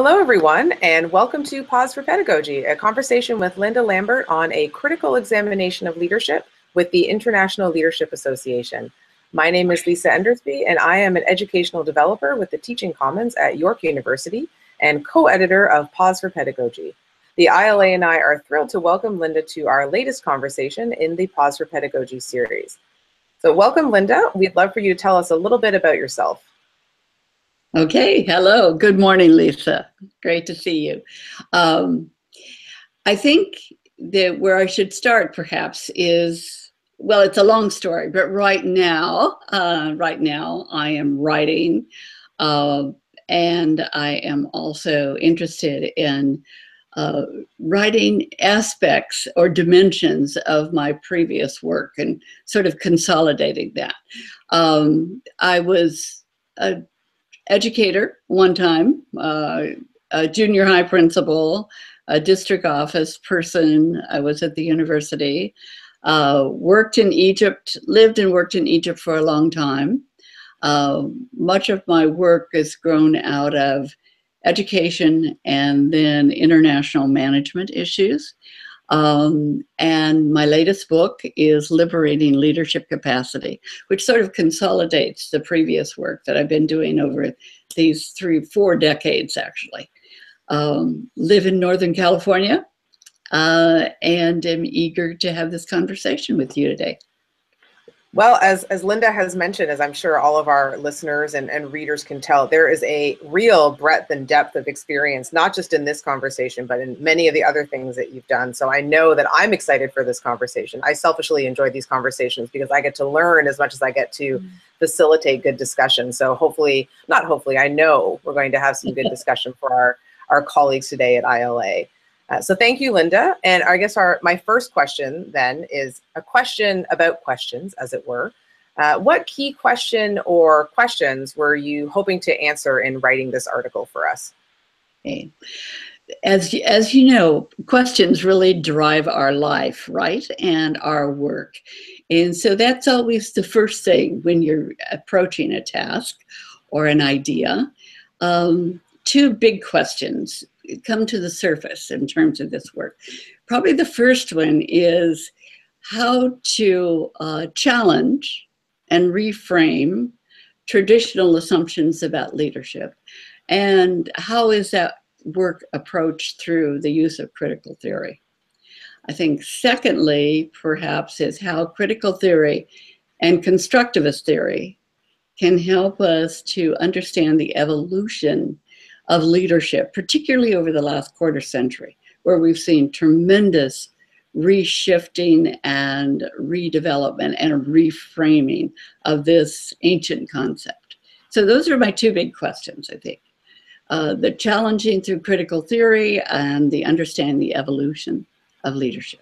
Hello, everyone, and welcome to Pause for Pedagogy, a conversation with Linda Lambert on a critical examination of leadership with the International Leadership Association. My name is Lisa Endersby, and I am an educational developer with the Teaching Commons at York University and co-editor of Pause for Pedagogy. The ILA and I are thrilled to welcome Linda to our latest conversation in the Pause for Pedagogy series. So welcome, Linda. We'd love for you to tell us a little bit about yourself. Okay, hello. Good morning, Lisa. Great to see you. I think that where I should start perhaps is, well, it's a long story, but right now I am writing, and I am also interested in writing aspects or dimensions of my previous work and sort of consolidating that. I was a educator one time, a junior high principal, a district office person. I was at the university, worked in Egypt, lived and worked in Egypt for a long time. Much of my work has grown out of education and then international management issues. And my latest book is Liberating Leadership Capacity, which sort of consolidates the previous work that I've been doing over these 3-4 decades, actually. Live in Northern California, and am eager to have this conversation with you today. Well, as Linda has mentioned, as I'm sure all of our listeners and readers can tell, there is a real breadth and depth of experience, not just in this conversation, but in many of the other things that you've done. So I know that I'm excited for this conversation. I selfishly enjoy these conversations because I get to learn as much as I get to facilitate good discussion. So hopefully, not hopefully, I know we're going to have some good discussion for our colleagues today at ILA. So thank you, Linda. And I guess my first question then is a question about questions, as it were. What key question or questions were you hoping to answer in writing this article for us? Okay. As you know, questions really drive our life, right? And our work. And so that's always the first thing when you're approaching a task or an idea. Two big questions come to the surface in terms of this work. Probably the first one is how to challenge and reframe traditional assumptions about leadership, and how is that work approached through the use of critical theory. I think secondly, perhaps, is how critical theory and constructivist theory can help us to understand the evolution of leadership, particularly over the last quarter century, where we've seen tremendous reshifting and redevelopment and reframing of this ancient concept. So those are my two big questions, I think. The challenging through critical theory and the understanding the evolution of leadership.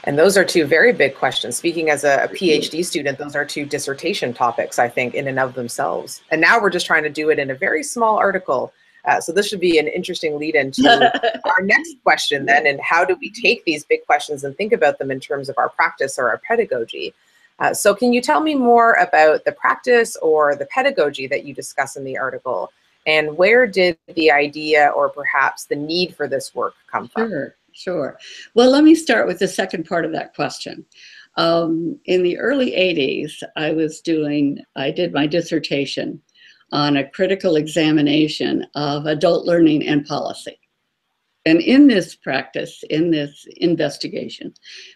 And those are two very big questions. Speaking as a PhD student, those are two dissertation topics, I think, in and of themselves. And now we're just trying to do it in a very small article. So this should be an interesting lead into our next question then, and how do we take these big questions and think about them in terms of our practice or our pedagogy? So can you tell me more about the practice or the pedagogy that you discuss in the article? And where did the idea or perhaps the need for this work come from? Sure. Well, let me start with the second part of that question. In the early 80s, I did my dissertation on a critical examination of adult learning and policy. And in this practice, in this investigation,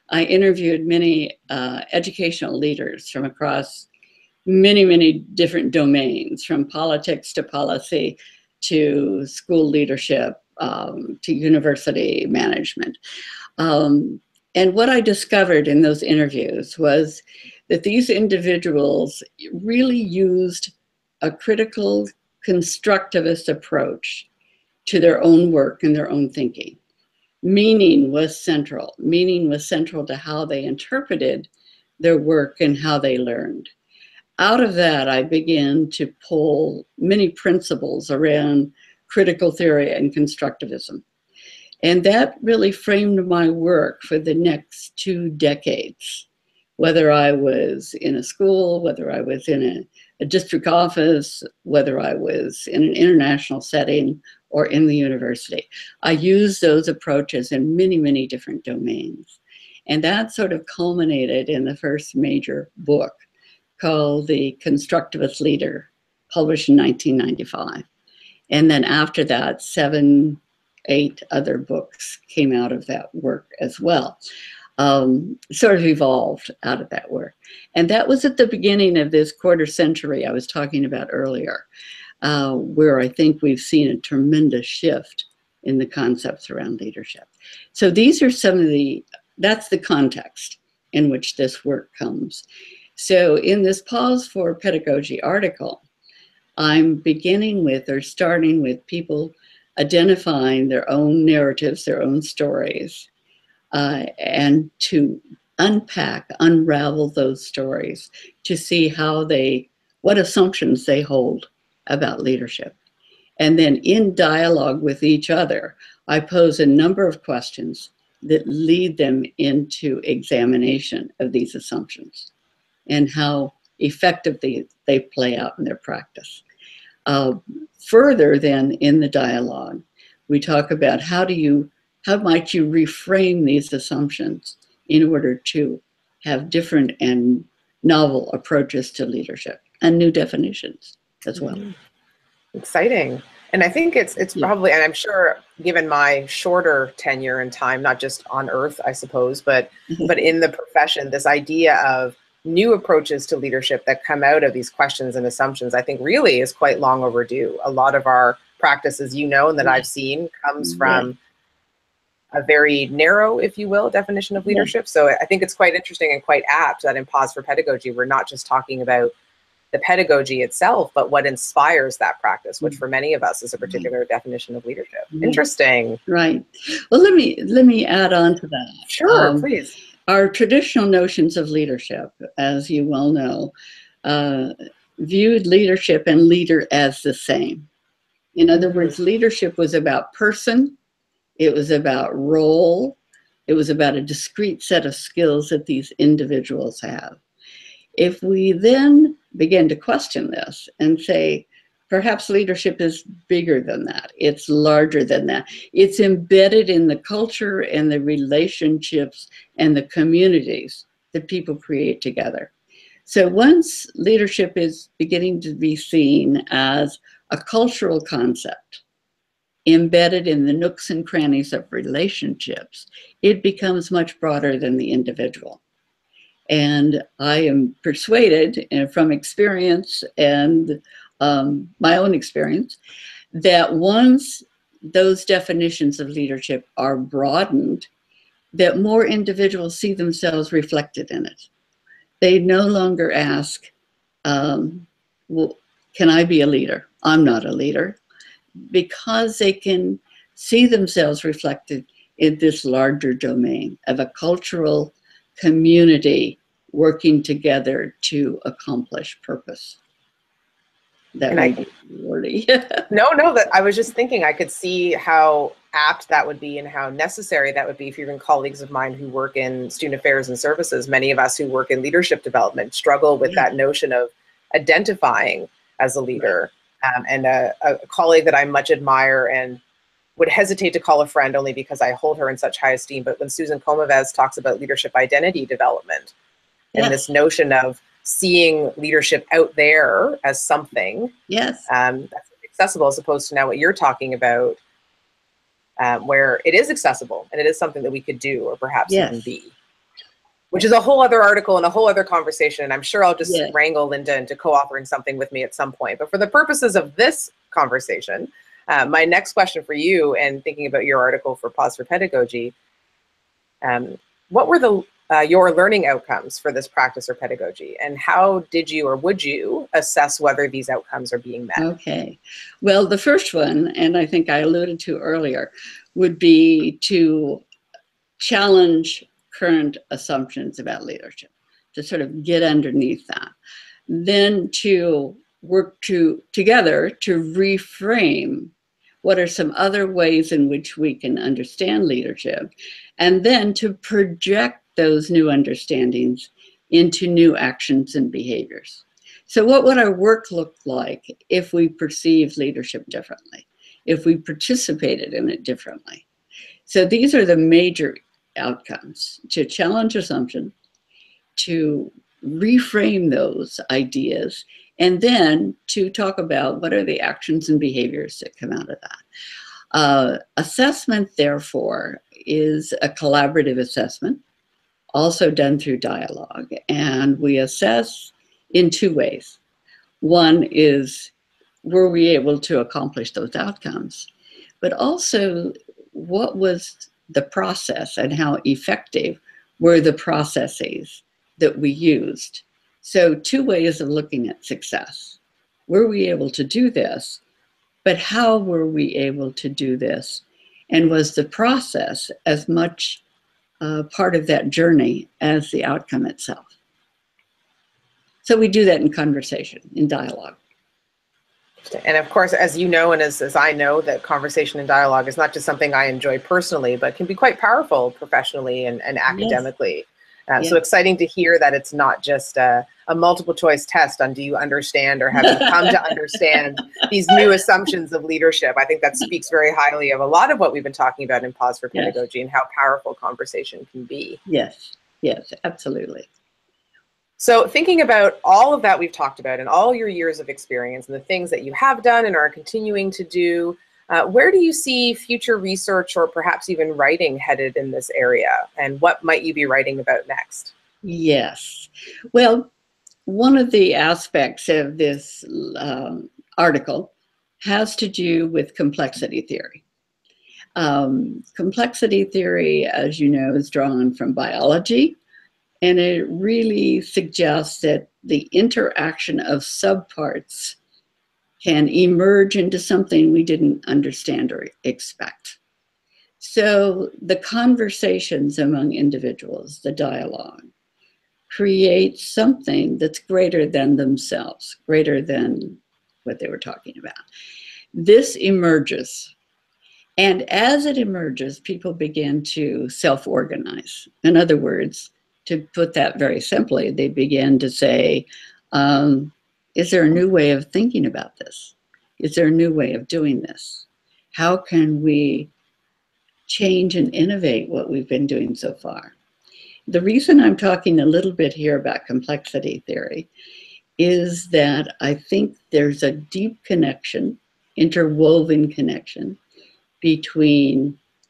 I interviewed many educational leaders from across many, many different domains, from politics to policy to school leadership, to university management. And what I discovered in those interviews was that these individuals really used a critical constructivist approach to their own work and their own thinking. Meaning was central. Meaning was central to how they interpreted their work and how they learned. Out of that, I began to pull many principles around critical theory and constructivism. And that really framed my work for the next 2 decades, whether I was in a school, whether I was in a district office, whether I was in an international setting or in the university. I use those approaches in many, many different domains. And that sort of culminated in the first major book called The Constructivist Leader, published in 1995. And then after that, 7, 8 other books came out of that work as well. Sort of evolved out of that work. And that was at the beginning of this quarter century I was talking about earlier, where I think we've seen a tremendous shift in the concepts around leadership. So these are some of that's the context in which this work comes. So in this Pause for Pedagogy article, I'm beginning with or starting with people identifying their own narratives, their own stories, and to unravel those stories to see what assumptions they hold about leadership. And then in dialogue with each other, I pose a number of questions that lead them into examination of these assumptions and how effectively they play out in their practice. Further then in the dialogue, we talk about how might you reframe these assumptions in order to have different and novel approaches to leadership and new definitions as well. Exciting. And I think it's probably, and I'm sure given my shorter tenure in time, not just on Earth, I suppose, but in the profession, this idea of new approaches to leadership that come out of these questions and assumptions, I think really is quite long overdue. A lot of our practices, and that I've seen, comes from a very narrow, if you will, definition of leadership. So I think it's quite interesting and quite apt that in Pause for Pedagogy, we're not just talking about the pedagogy itself, but what inspires that practice, which for many of us is a particular definition of leadership. Interesting. Right. Well, let me add on to that. Sure, please. Our traditional notions of leadership, as you well know, viewed leadership and leader as the same. In other words, leadership was about person, it was about role, it was about a discrete set of skills that these individuals have. If we then begin to question this and say, perhaps leadership is bigger than that, it's larger than that, it's embedded in the culture and the relationships and the communities that people create together. So once leadership is beginning to be seen as a cultural concept embedded in the nooks and crannies of relationships, it becomes much broader than the individual. And I am persuaded, and from experience and my own experience, that once those definitions of leadership are broadened, that more individuals see themselves reflected in it. They no longer ask, well, can I be a leader? I'm not a leader. Because they can see themselves reflected in this larger domain of a cultural community working together to accomplish purpose. That might be wordy. No, that I was just thinking I could see how apt that would be and how necessary that would be for even colleagues of mine who work in student affairs and services. Many of us who work in leadership development struggle with that notion of identifying as a leader. And a colleague that I much admire and would hesitate to call a friend only because I hold her in such high esteem. But when Susan Komovez talks about leadership identity development and this notion of seeing leadership out there as something that's accessible, as opposed to now what you're talking about, where it is accessible and it is something that we could do or perhaps even be. Which is a whole other article and a whole other conversation. And I'm sure I'll just wrangle Linda into co-authoring something with me at some point. But for the purposes of this conversation, my next question for you, and thinking about your article for Pause for Pedagogy, what were your learning outcomes for this practice or pedagogy? And how did you or would you assess whether these outcomes are being met? Okay. Well, the first one, and I think I alluded to earlier, would be to challenge current assumptions about leadership, to sort of get underneath that. Then to work together to reframe what are some other ways in which we can understand leadership, and then to project those new understandings into new actions and behaviors. So what would our work look like if we perceive leadership differently? if we participated in it differently. So these are the major outcomes: to challenge assumption, to reframe those ideas, and then to talk about what are the actions and behaviors that come out of that. Assessment, therefore, is a collaborative assessment, also done through dialogue. And we assess in two ways. One is, were we able to accomplish those outcomes? But also, what was the process and how effective were the processes that we used? So two ways of looking at success. Were we able to do this? But how were we able to do this? And was the process as much part of that journey as the outcome itself? So we do that in conversation, in dialogue. And of course, as you know, and as I know, that conversation and dialogue is not just something I enjoy personally, but can be quite powerful professionally and academically. Yes. So exciting to hear that it's not just a multiple choice test on do you understand or have you come to understand these new assumptions of leadership. I think that speaks very highly of a lot of what we've been talking about in Pause for Pedagogy. Yes. And how powerful conversation can be. Yes, yes, absolutely. So thinking about all of that we've talked about and all your years of experience and the things that you have done and are continuing to do, where do you see future research or perhaps even writing headed in this area? And what might you be writing about next? Yes. Well, one of the aspects of this article has to do with complexity theory. Complexity theory, as you know, is drawn from biology. And it really suggests that the interaction of subparts can emerge into something we didn't understand or expect. So the conversations among individuals, the dialogue, creates something that's greater than themselves, greater than what they were talking about. This emerges. And as it emerges, people begin to self-organize. In other words, to put that very simply, they begin to say, is there a new way of thinking about this? Is there a new way of doing this? How can we change and innovate what we've been doing so far? The reason I'm talking a little bit here about complexity theory is that I think there's a deep connection, interwoven connection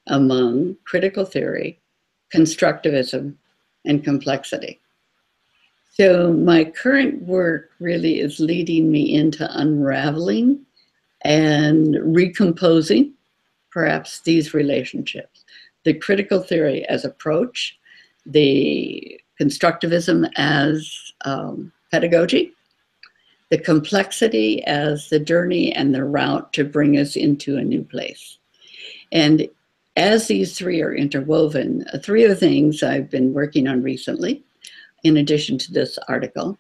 among critical theory, constructivism, and complexity. So my current work really is leading me into unraveling and recomposing perhaps these relationships. The critical theory as approach, the constructivism as pedagogy, the complexity as the journey and the route to bring us into a new place. And as these three are interwoven, three of the things I've been working on recently, in addition to this article,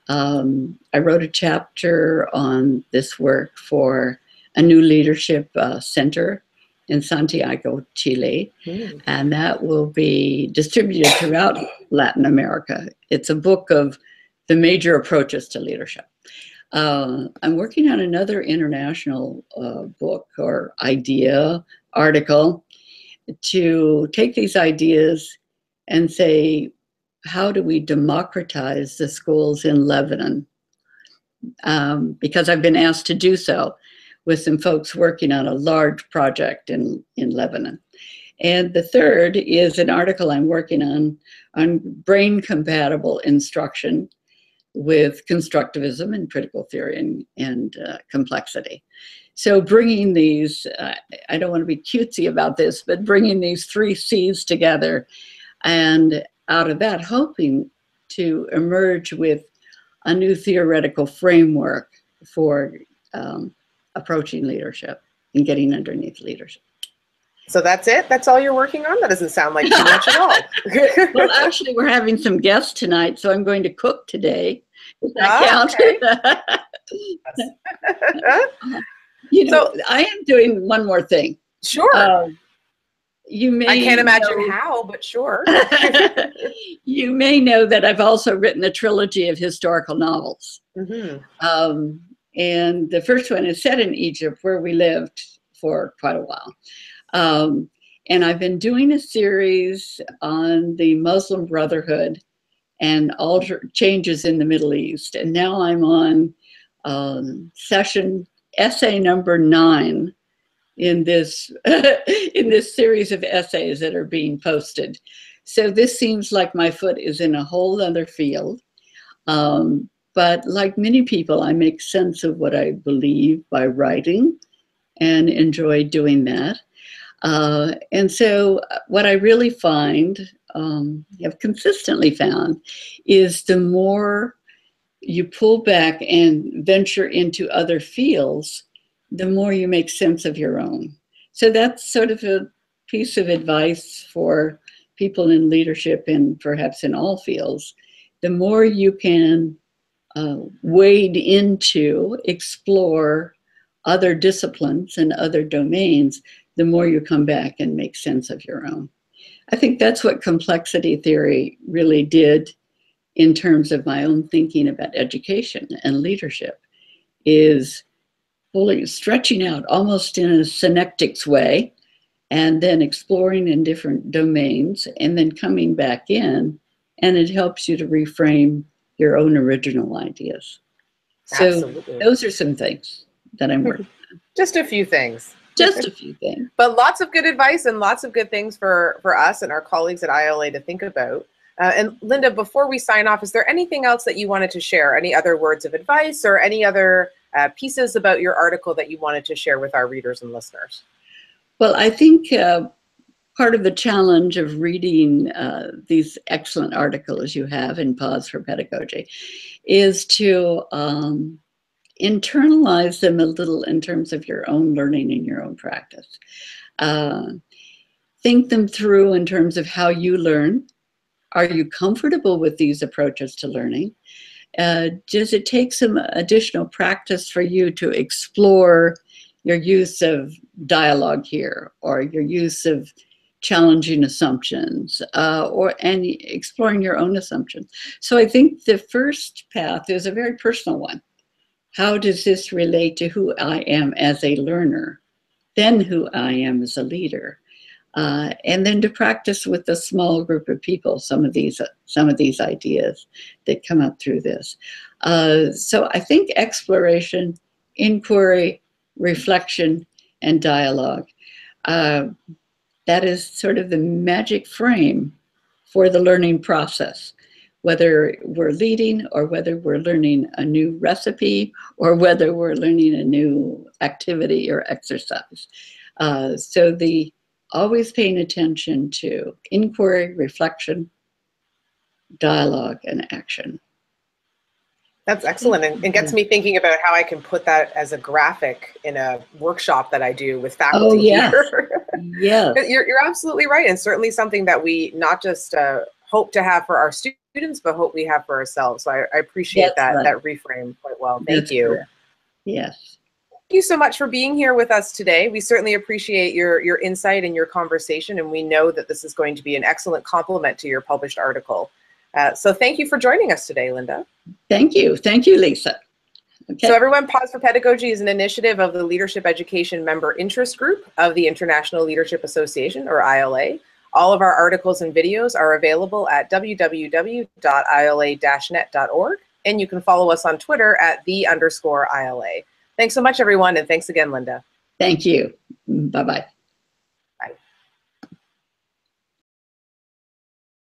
I wrote a chapter on this work for a new leadership center in Santiago, Chile, and that will be distributed throughout Latin America. It's a book of the major approaches to leadership. I'm working on another international book or article to take these ideas and say, how do we democratize the schools in Lebanon? Because I've been asked to do so with some folks working on a large project in Lebanon. And the third is an article I'm working on brain-compatible instruction with constructivism and critical theory and complexity. So bringing these, I don't want to be cutesy about this, but bringing these three C's together, and out of that, hoping to emerge with a new theoretical framework for approaching leadership and getting underneath leadership. So that's it? That's all you're working on? That doesn't sound like too much at all. Well, actually, we're having some guests tonight, so I'm going to cook today. Does that count? Okay. You know, so, I am doing one more thing. Sure. You may I can't imagine how, but sure. You may know that I've also written a trilogy of historical novels. Mm-hmm. And the first one is set in Egypt, where we lived for quite a while. And I've been doing a series on the Muslim Brotherhood and changes in the Middle East. And now I'm on essay number 9 in this in this series of essays that are being posted. So this seems like my foot is in a whole other field. But like many people, I make sense of what I believe by writing and enjoy doing that. And so what I really have consistently found, is the more you pull back and venture into other fields, the more you make sense of your own. So that's sort of a piece of advice for people in leadership and perhaps in all fields. The more you can wade into, explore other disciplines and other domains, the more you come back and make sense of your own. I think that's what complexity theory really did in terms of my own thinking about education and leadership, is fully stretching out almost in a synectics way, and then exploring in different domains, and then coming back in, and it helps you to reframe your own original ideas. So Absolutely. Those are some things that I'm working on. Just a few things. Just a few things. But lots of good advice and lots of good things for us and our colleagues at ILA to think about. And Linda, before we sign off, is there anything else that you wanted to share? Any other words of advice or any other pieces about your article that you wanted to share with our readers and listeners? Well, I think part of the challenge of reading these excellent articles you have in Pause for Pedagogy is to internalize them a little in terms of your own learning and your own practice. Think them through in terms of how you learn. Are you comfortable with these approaches to learning? Does it take some additional practice for you to explore your use of dialogue here, or your use of challenging assumptions, and exploring your own assumptions? So I think the first path is a very personal one. How does this relate to who I am as a learner, then who I am as a leader? And then to practice with a small group of people some of these ideas that come up through this. So I think exploration, inquiry, reflection, and dialogue. That is sort of the magic frame for the learning process, whether we're leading or whether we're learning a new recipe or whether we're learning a new activity or exercise. So always paying attention to inquiry, reflection, dialogue, and action. That's excellent, and it gets me thinking about how I can put that as a graphic in a workshop that I do with faculty here. Yes. You're absolutely right, and certainly something that we not just hope to have for our students, but hope we have for ourselves. So I appreciate that reframe quite well. Thank you. Correct. Yes. Thank you so much for being here with us today. We certainly appreciate your insight and your conversation, and we know that this is going to be an excellent complement to your published article. So thank you for joining us today, Linda. Thank you. Thank you, Lisa. Okay. So everyone, Pause for Pedagogy is an initiative of the Leadership Education Member Interest Group of the International Leadership Association, or ILA. All of our articles and videos are available at www.ila-net.org, and you can follow us on Twitter at @the_ILA. Thanks so much, everyone, and thanks again, Linda. Thank you. Bye-bye. Bye.